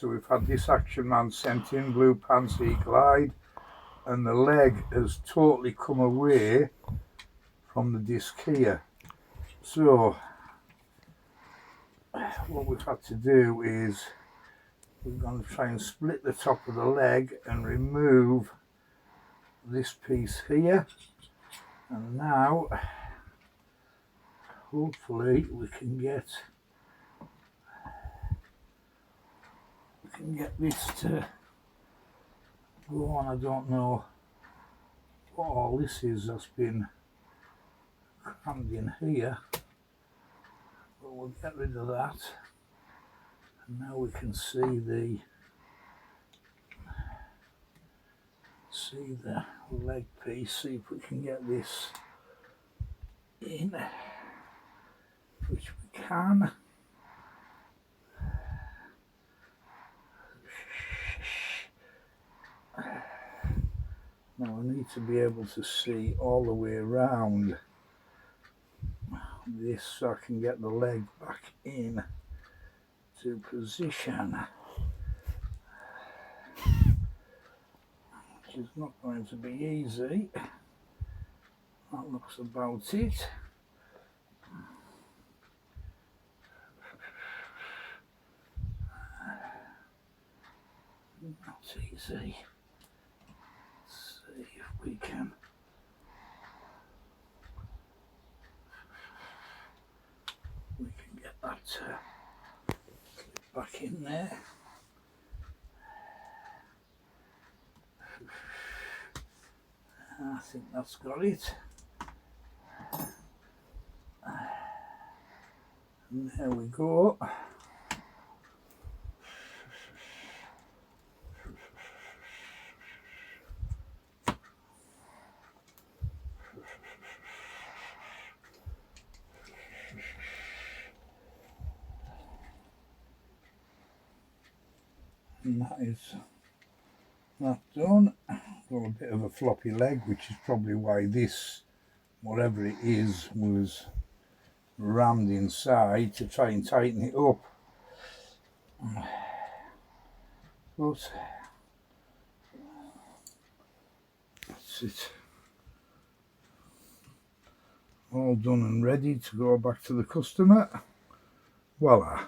after we've had this Action Man sent in, Blue Pansy Glide, and the leg has totally come away from the disc here. So what we've had to do is we're going to try and split the top of the leg and remove this piece here, and now hopefully we can get this to go on. I don't know what all this is that's been crammed in here, but we'll get rid of that, and now we can see the leg piece. See if we can get this in, which we can. Now I need to be able to see all the way around this so I can get the leg back in to position, which is not going to be easy. That looks about it. Not easy. Let's see if we can get that clip back in there. I think that's got it. And there we go. And that is that done. Got a bit of a floppy leg, which is probably why this, whatever it is, was rammed inside to try and tighten it up. But that's it. All done and ready to go back to the customer. Voila.